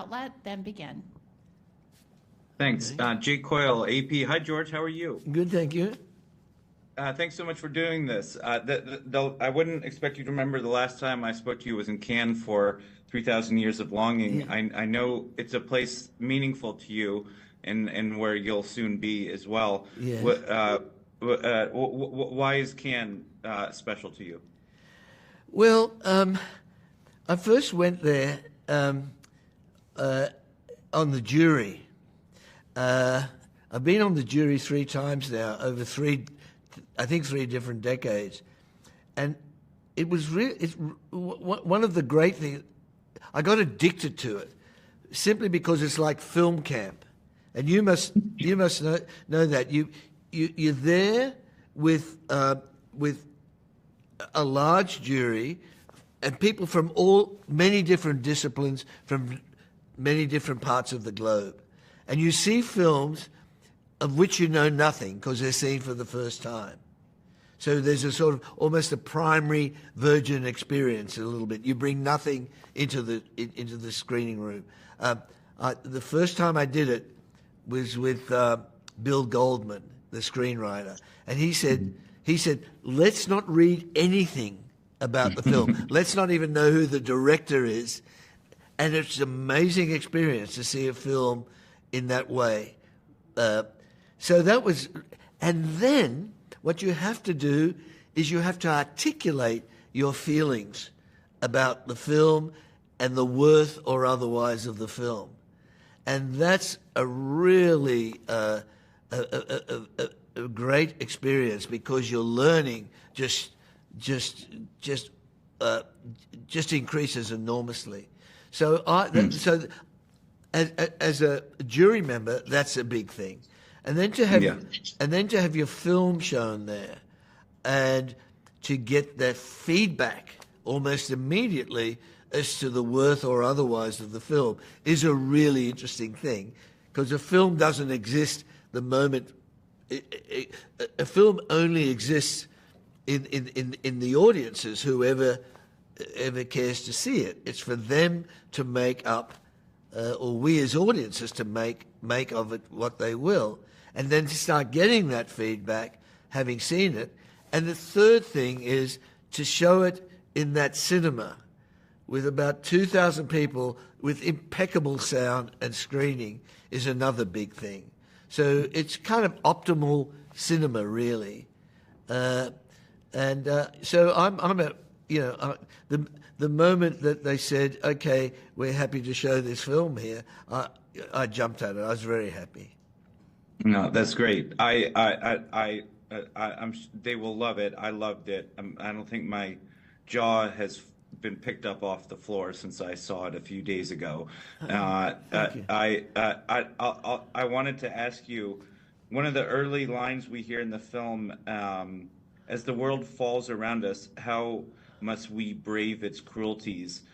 outlet, then begin. Thanks. Jake Coyle, AP. Hi, George. How are you? Good, thank you. Thanks so much for doing this. I wouldn't expect you to remember the last time I spoke to you was in Cannes for 3,000 Years of Longing. I know it's a place meaningful to you and where you'll soon be as well. Yeah. Why is Cannes special to you? Well, I first went there on the jury. I've been on the jury 3 times now, over 3 different decades. And it was it's one of the great things. I got addicted to it simply because it's like film camp. And you must know that. You're there with a large jury and people from many different disciplines, from many different parts of the globe. And you see films of which you know nothing because they're seen for the first time. So there's a sort of almost a primary virgin experience a little bit. You bring nothing into the screening room. The first time I did it was with Bill Goldman, the screenwriter, and he said, let's not read anything about the film. Let's not even know who the director is. And it's an amazing experience to see a film in that way. So that was, and then what you have to do is you have to articulate your feelings about the film and the worth or otherwise of the film. And that's a really a great experience because you're learning just increases enormously. So as a jury member, that's a big thing. And then to have your film shown there and to get that feedback almost immediately as to the worth or otherwise of the film is a really interesting thing, because a film doesn't exist the moment a film only exists in the audiences, whoever cares to see it. It's for them to make up, or we as audiences to make of it what they will, and then to start getting that feedback, having seen it. And the third thing is to show it in that cinema with about 2,000 people with impeccable sound and screening is another big thing. So it's kind of optimal cinema, really. So I'm the moment that they said, okay, we're happy to show this film here, I jumped at it. I was very happy. No, that's great. They will love it. I loved it. I don't think my jaw has been picked up off the floor since I saw it a few days ago. Thank you. I wanted to ask you, one of the early lines we hear in the film, as the world falls around us, how must we brave its cruelties?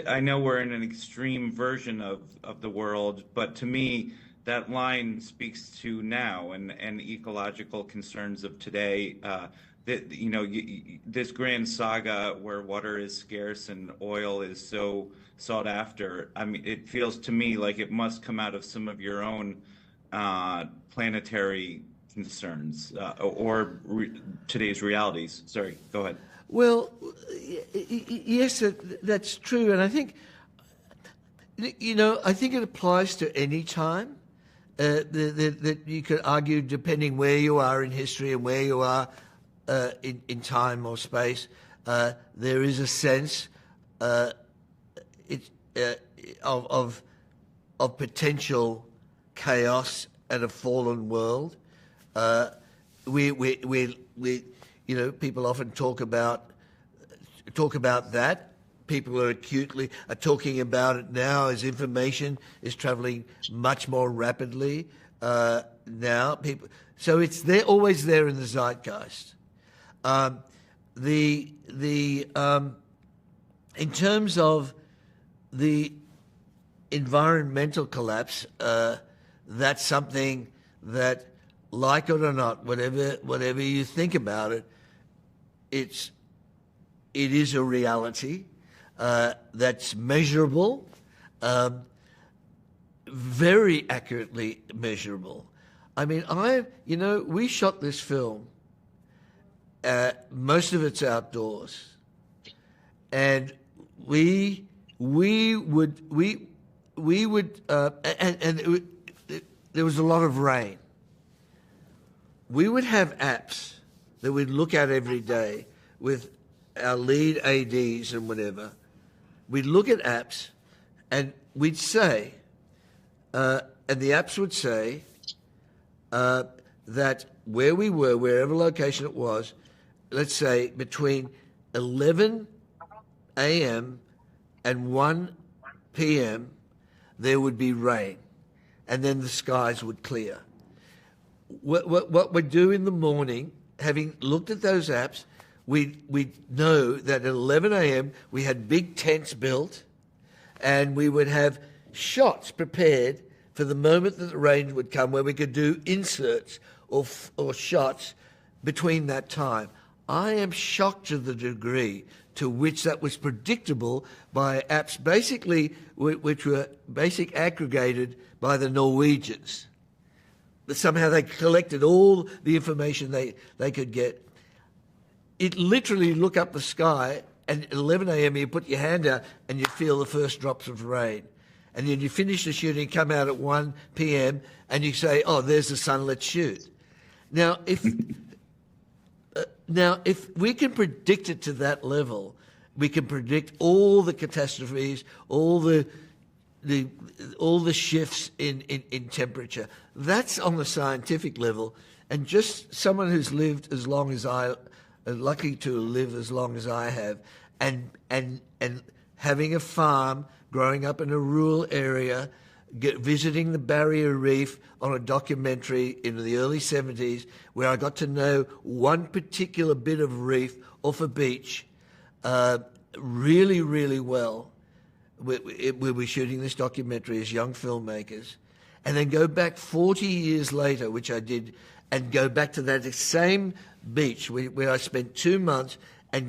I know we're in an extreme version of the world, but to me, that line speaks to now and ecological concerns of today. This grand saga where water is scarce and oil is so sought after. I mean, it feels to me like it must come out of some of your own planetary concerns or today's realities. Sorry, go ahead. Well, yes, that's true, and I think it applies to any time. That you could argue, depending where you are in history and where you are in time or space, there is a sense of potential chaos and a fallen world. People often talk about that. People are talking about it now as information is traveling much more rapidly now. So it's always there in the zeitgeist. In terms of the environmental collapse, that's something that, like it or not, whatever you think about it, it is a reality that's measurable. very accurately measurable. I mean, we shot this film. Most of it's outdoors, and we would there was a lot of rain. We would have apps that we'd look at every day with our lead ADs and whatever. We'd look at apps, and we'd say, and the apps would say that where we were, wherever location it was, let's say between 11 a.m. and 1 p.m., there would be rain, and then the skies would clear. What we'd do in the morning, having looked at those apps, we'd know that at 11 a.m. we had big tents built, and we would have shots prepared for the moment that the rain would come, where we could do inserts or shots between that time. I am shocked to the degree to which that was predictable by apps, basically, which were aggregated by the Norwegians. But somehow they collected all the information they could get. It literally look up the sky, and at 11 a.m. you put your hand out and you feel the first drops of rain. And then you finish the shooting, come out at 1 p.m. and you say, oh, there's the sun, let's shoot. Now, if we can predict it to that level, we can predict all the catastrophes, all the shifts in temperature. That's on the scientific level, and just someone who's lived as long as lucky to live as long as I have, and having a farm, growing up in a rural area, visiting the Barrier Reef on a documentary in the early 70s, where I got to know one particular bit of reef off a beach really, really well. We were shooting this documentary as young filmmakers, and then go back 40 years later, which I did, and go back to that same beach where I spent 2 months and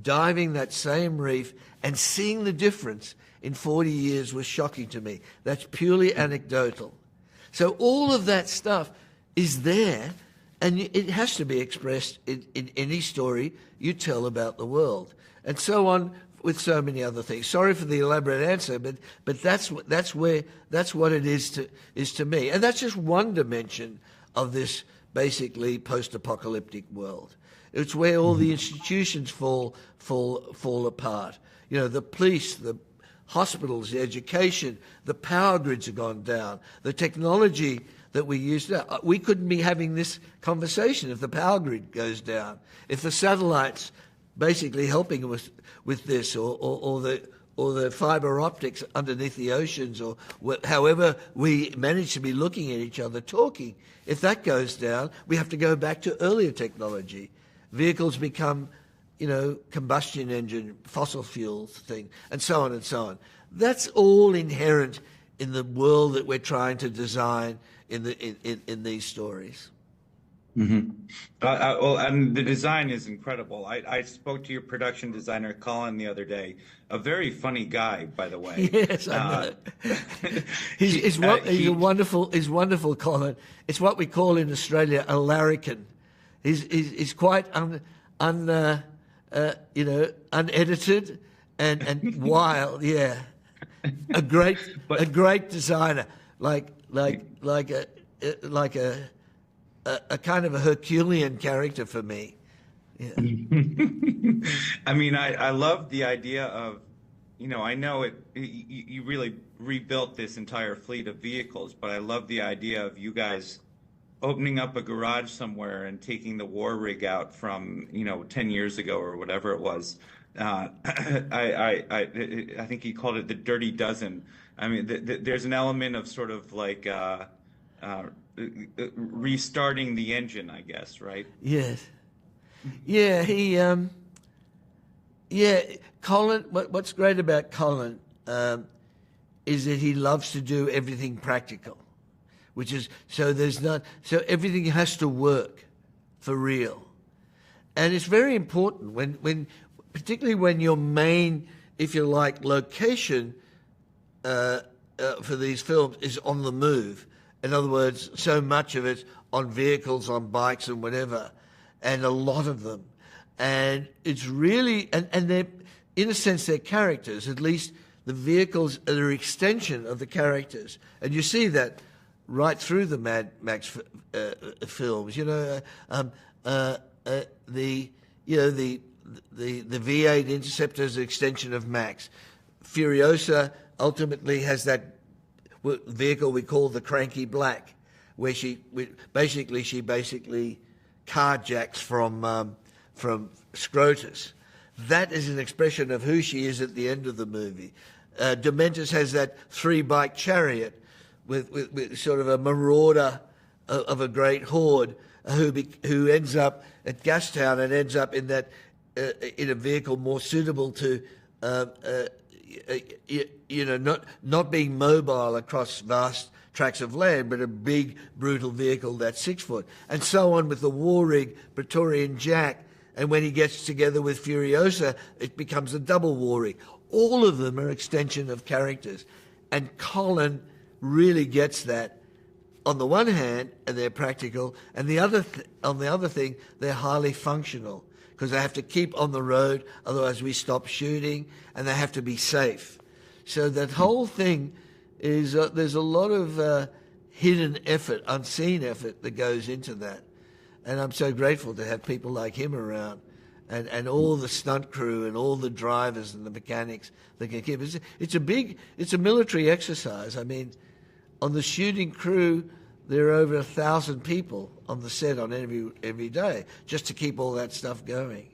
diving that same reef and seeing the difference in 40 years was shocking to me. That's purely anecdotal. So all of that stuff is there, and it has to be expressed in any story you tell about the world, and so on with so many other things. Sorry for the elaborate answer, but that's what it is to me, and that's just one dimension of this basically post-apocalyptic world. It's where all the institutions fall apart. You know, the police, the hospitals, the education, the power grids have gone down. The technology that we use now, we couldn't be having this conversation if the power grid goes down. If the satellites basically helping with this, or the fiber optics underneath the oceans, or however we manage to be looking at each other talking, if that goes down, we have to go back to earlier technology. Vehicles become, combustion engine, fossil fuels thing, and so on and so on. That's all inherent in the world that we're trying to design in these stories. Mm-hmm. Well, and the design is incredible. I spoke to your production designer, Colin, the other day. A very funny guy, by the way. Yes, I know. He's a wonderful Colin. It's what we call in Australia a larrikin. He's quite unedited and wild. Yeah, a great designer, like a kind of a Herculean character for me. Yeah. I mean, I love the idea of, I know you really rebuilt this entire fleet of vehicles, but I love the idea of you guys opening up a garage somewhere and taking the war rig out from, 10 years ago or whatever it was. I think he called it the Dirty Dozen. I mean, there's an element of sort of like restarting the engine, I guess, right? Yes. Yeah, Colin, what's great about Colin is that he loves to do everything practical, which is, so everything has to work for real. And it's very important particularly when your main, if you like, location for these films is on the move. In other words, so much of it on vehicles, on bikes and whatever, and a lot of them. And it's really, and they're, in a sense, they're characters. At least the vehicles are an extension of the characters. And you see that right through the Mad Max films. The V8 Interceptor is an extension of Max. Furiosa ultimately has that vehicle we call the Cranky Black, where she basically carjacks from Scrotus. That is an expression of who she is at the end of the movie. Dementis has that 3-bike chariot with sort of a marauder of a great horde who ends up at Gastown and ends up in that in a vehicle more suitable to not being mobile across vast tracts of land, but a big brutal vehicle that's 6 foot, and so on with the war rig Praetorian Jack. And when he gets together with Furiosa, it becomes a double war rig. All of them are extension of characters, and Colin really gets that. On the one hand, and they're practical, and on the other thing, they're highly functional because they have to keep on the road, otherwise we stop shooting, and they have to be safe. So that whole thing is there's a lot of hidden effort, unseen effort that goes into that, and I'm so grateful to have people like him around, and all the stunt crew and all the drivers and the mechanics that can keep. It's a military exercise. I mean, on the shooting crew, there are over 1,000 people on the set on every day just to keep all that stuff going.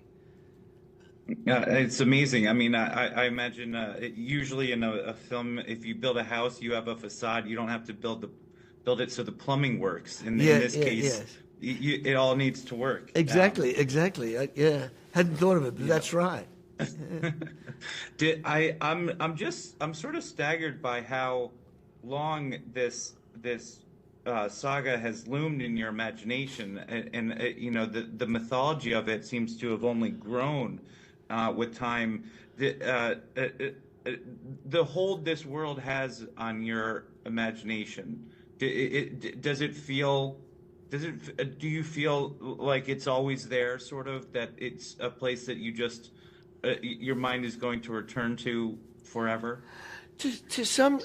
It's amazing. I mean, I imagine usually in a film, if you build a house, you have a facade. You don't have to build it so the plumbing works. In this case, it all needs to work. Exactly. Hadn't thought of it, but that's right. I'm sort of staggered by how long this saga has loomed in your imagination, and the mythology of it seems to have only grown with time. The hold this world has on your imagination, do you feel like it's always there, sort of, that it's a place that you just your mind is going to return to forever? To some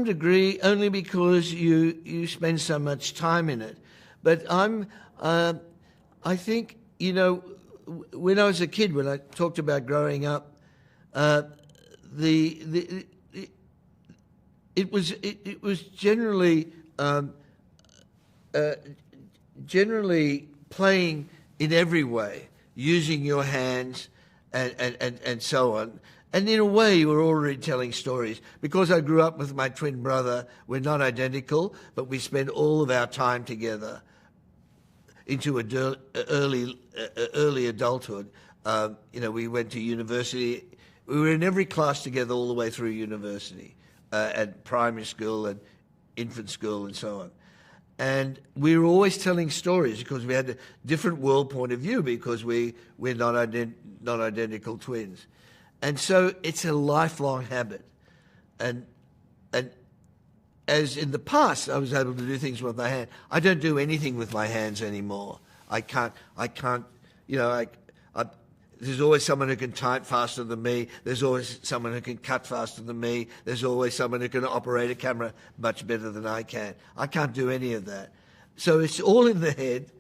degree, only because you spend so much time in it. But I think, when I was a kid, when I talked about growing up, it was generally playing in every way, using your hands and so on. And in a way, you were already telling stories. Because I grew up with my twin brother, we're not identical, but we spent all of our time together into early adulthood. We went to university. We were in every class together all the way through university, at primary school and infant school and so on. And we were always telling stories because we had a different world point of view because we're not identical twins. And so it's a lifelong habit. And as in the past, I was able to do things with my hand. I don't do anything with my hands anymore. I can't, there's always someone who can type faster than me. There's always someone who can cut faster than me. There's always someone who can operate a camera much better than I can. I can't do any of that. So it's all in the head,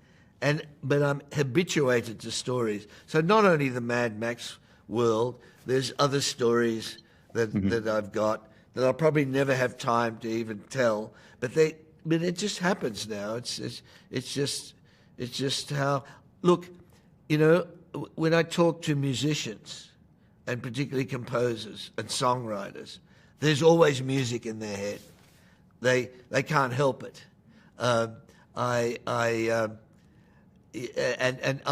but I'm habituated to stories. So not only the Mad Max world, there's other stories that I've got that I'll probably never have time to even tell. But it just happens now. It's just how. Look, when I talk to musicians, and particularly composers and songwriters, there's always music in their head. They can't help it. And I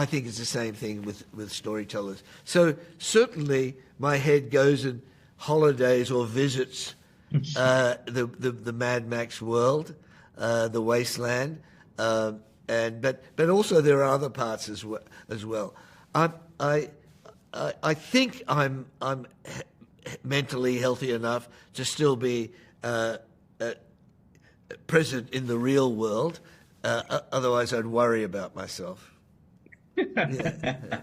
think it's the same thing with storytellers. So certainly my head goes and holidays or visits the Mad Max world, the Wasteland, but also there are other parts as well. I think I'm mentally healthy enough to still be present in the real world. Otherwise, I'd worry about myself. Yeah.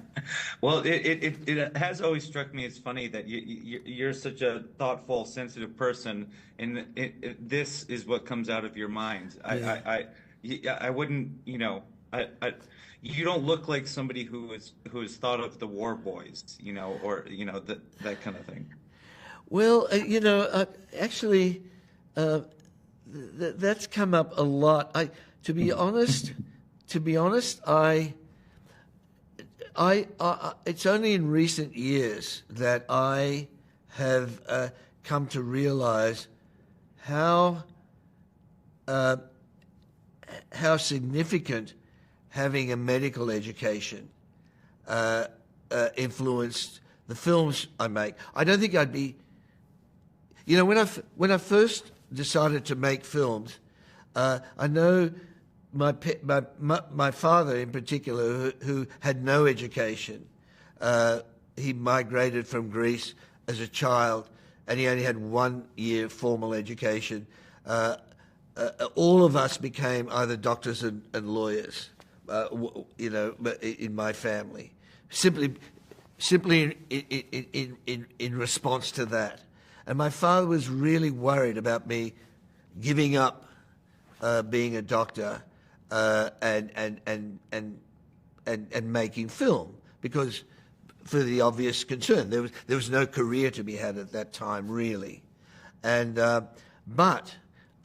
Well, it has always struck me as funny that you're such a thoughtful, sensitive person, and this is what comes out of your mind. Yeah. I wouldn't, you don't look like somebody who has thought of the War Boys, or that kind of thing. Well, actually, that's come up a lot. To be honest, it's only in recent years that I have come to realize how significant having a medical education influenced the films I make. I don't think I'd be, when I first decided to make films, I know my father in particular, who had no education, he migrated from Greece as a child, and he only had 1 year formal education. All of us became either doctors and lawyers, in my family, simply in response to that. And my father was really worried about me giving up being a doctor and making film, because for the obvious concern, there was no career to be had at that time, really. And but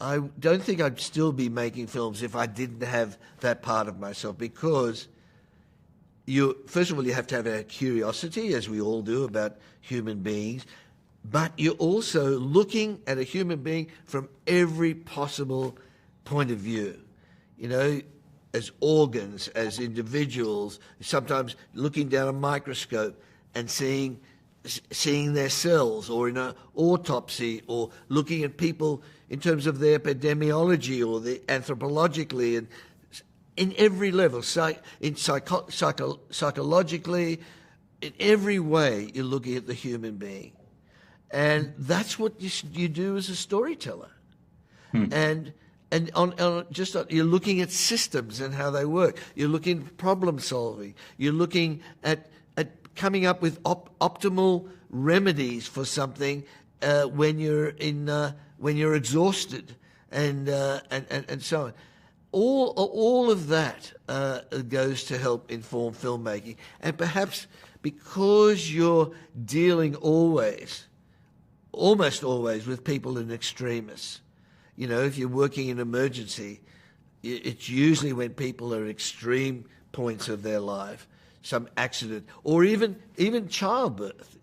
I don't think I'd still be making films if I didn't have that part of myself, because first of all, you have to have a curiosity, as we all do, about human beings, but you're also looking at a human being from every possible point of view, as organs, as individuals, sometimes looking down a microscope and seeing their cells, or in an autopsy, or looking at people in terms of their epidemiology or the anthropologically, and in every level, psychologically, in every way, you're looking at the human being. And that's what you do as a storyteller. And you're looking at systems and how they work. You're looking at problem solving. You're looking at coming up with optimal remedies for something when you're exhausted, and so on. All of that goes to help inform filmmaking, and perhaps because you're dealing almost always with people in extremis. If you're working in emergency, it's usually when people are at extreme points of their life, some accident, or even childbirth.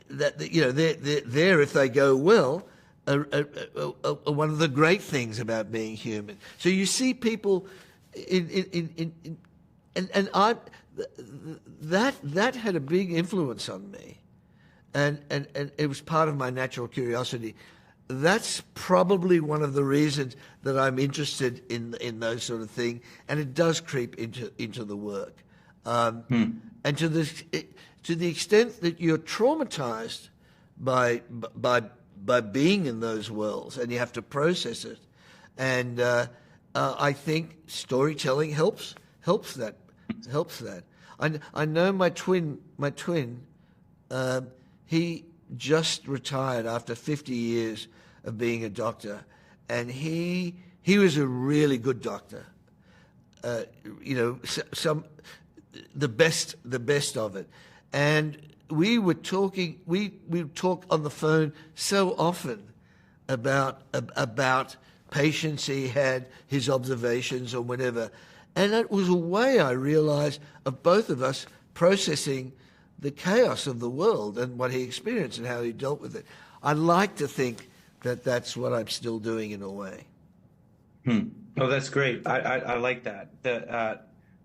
That they're there, if they go well, are one of the great things about being human. So you see people that had a big influence on me, and it was part of my natural curiosity. That's probably one of the reasons that I'm interested in those sort of things, and it does creep into the work. And to the extent that you're traumatized by being in those worlds, and you have to process it, and I think storytelling helps that. I know my twin. He just retired after 50 years of being a doctor, and he was a really good doctor. The best of it. And we would talk on the phone so often about patients he had, his observations or whatever. And it was a way, I realized, of both of us processing the chaos of the world and what he experienced and how he dealt with it. I like to think that that's what I'm still doing in a way. Oh, that's great. I like that.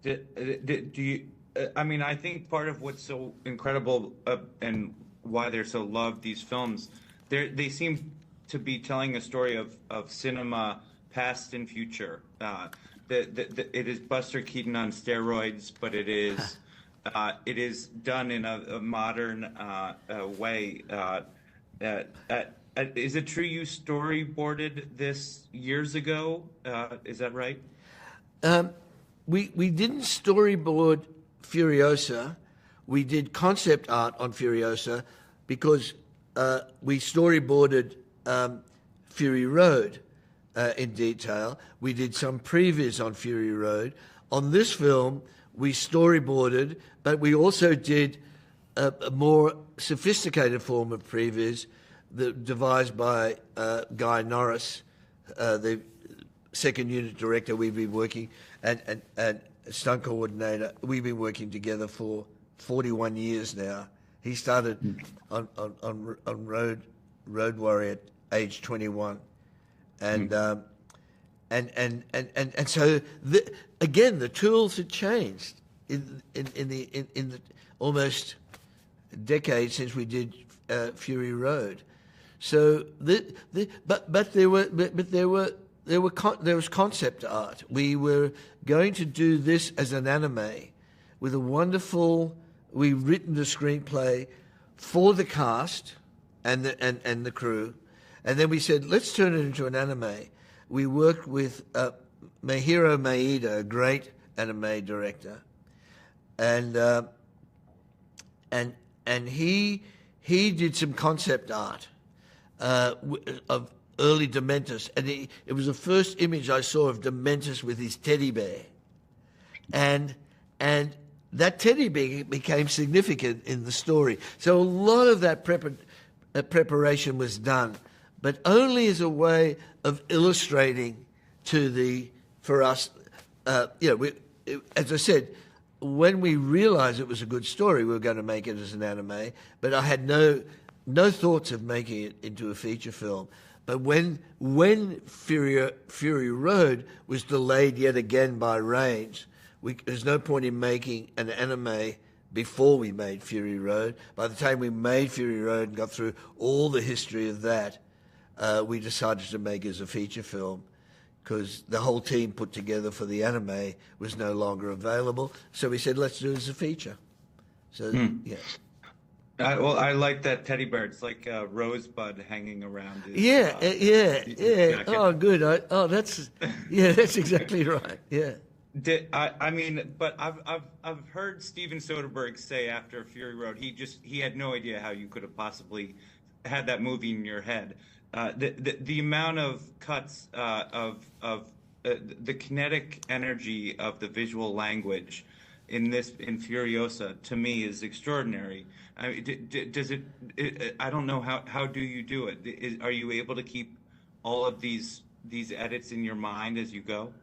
Do you? I think part of what's so incredible and why they're so loved, these films, they seem to be telling a story of cinema, past and future. It is Buster Keaton on steroids, but it is it is done in a modern way. Is it true you storyboarded this years ago? Is that right? We didn't storyboard Furiosa. We did concept art on Furiosa because we storyboarded Fury Road in detail. We did some previs on Fury Road. On this film, we storyboarded, but we also did a more sophisticated form of previs devised by Guy Norris, the second unit director. We've been working and stunt coordinator. We've been working together for 41 years now. He started on Road Warrior at age 21, and so again the tools had changed in the almost decade since we did Fury Road. So but there was concept art. We were going to do this as an anime with a wonderful. We've written the screenplay for the cast and the crew, and then we said let's turn it into an anime. We worked with Mahiro Maeda, a great anime director, and he did some concept art of early Dementis, and it was the first image I saw of Dementis with his teddy bear, and that teddy bear became significant in the story. So a lot of that preparation was done, but only as a way of illustrating for us. As I said, when we realized it was a good story, we were going to make it as an anime, but I had no thoughts of making it into a feature film. But when Fury Road was delayed yet again by rains, there's no point in making an anime before we made Fury Road. By the time we made Fury Road and got through all the history of that, we decided to make it as a feature film because the whole team put together for the anime was no longer available. So we said, let's do it as a feature. So, yeah. Well, I like that teddy bear. It's like a rosebud hanging around his, yeah. jacket. Oh, good. That's exactly right. Yeah. I mean, but I've heard Steven Soderbergh say after Fury Road, he had no idea how you could have possibly had that movie in your head. The amount of cuts of the kinetic energy of the visual language in Furiosa to me is extraordinary. I mean, does it? I don't know how do you do it? Are you able to keep all of these edits in your mind as you go?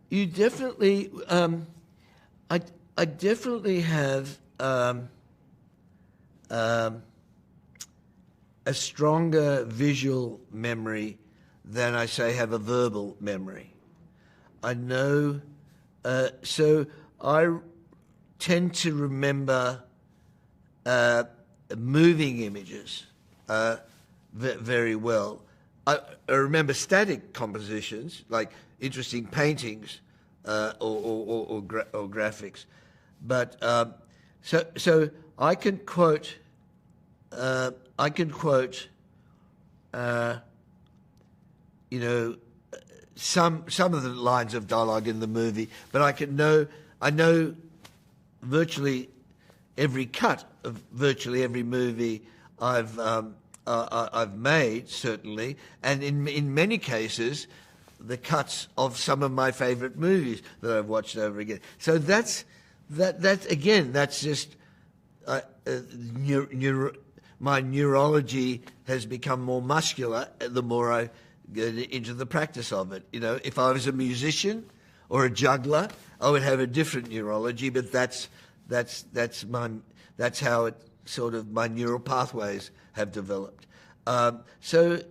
You definitely. I definitely have a stronger visual memory than I say have a verbal memory. I know. So I tend to remember moving images very well. I remember static compositions, like interesting paintings or graphics. But so I can quote. Some of the lines of dialogue in the movie, but I know virtually every cut of virtually every movie I've made, certainly, and in many cases, the cuts of some of my favorite movies that I've watched over again. So that's just my neurology has become more muscular the more I get into the practice of it. If I was a musician or a juggler, I would have a different neurology, but that's how it sort of my neural pathways have developed. So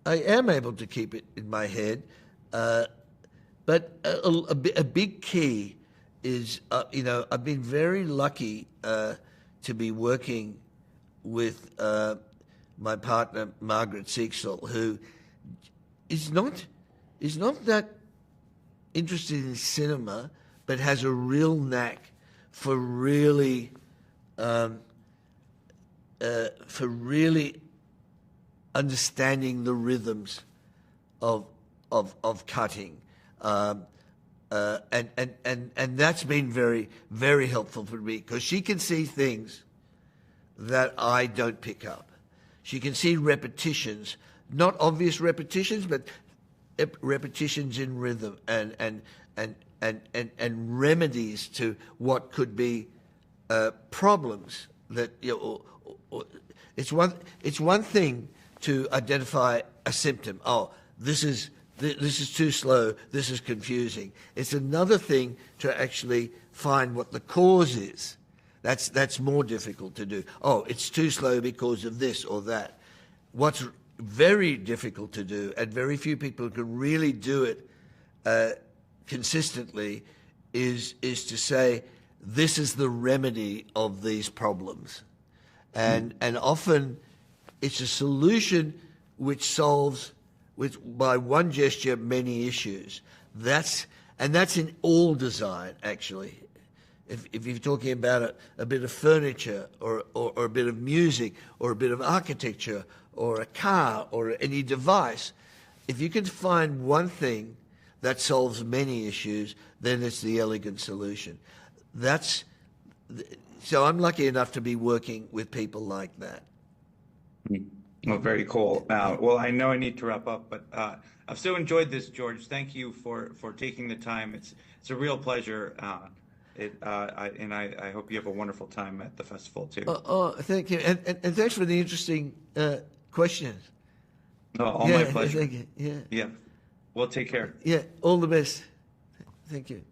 I am able to keep it in my head, but a big key is I've been very lucky to be working with my partner Margaret Seiksel, who is not that interested in cinema, but has a real knack for really understanding the rhythms of cutting, and that's been very, very helpful for me, because she can see things that I don't pick up. She can see repetitions, not obvious repetitions, but repetitions in rhythm and remedies to what could be problems that, you know, it's one thing to identify a symptom. Oh, this is too slow, this is confusing. It's another thing to actually find what the cause is. That's more difficult to do. Oh, it's too slow because of this or that. What's very difficult to do, and very few people can really do it consistently, is to say, this is the remedy of these problems. And often it's a solution which solves, by one gesture, many issues. That's in all design, actually. If you're talking about a bit of furniture or a bit of music or a bit of architecture or a car or any device, if you can find one thing that solves many issues, then it's the elegant solution. So I'm lucky enough to be working with people like that. Well, very cool. Well, I know I need to wrap up, but I've so enjoyed this, George. Thank you for taking the time. It's a real pleasure. I hope you have a wonderful time at the festival too. Thank you, and thanks for the interesting questions. All my pleasure. Thank you. Yeah. Yeah. Well, take care. Yeah. All the best. Thank you.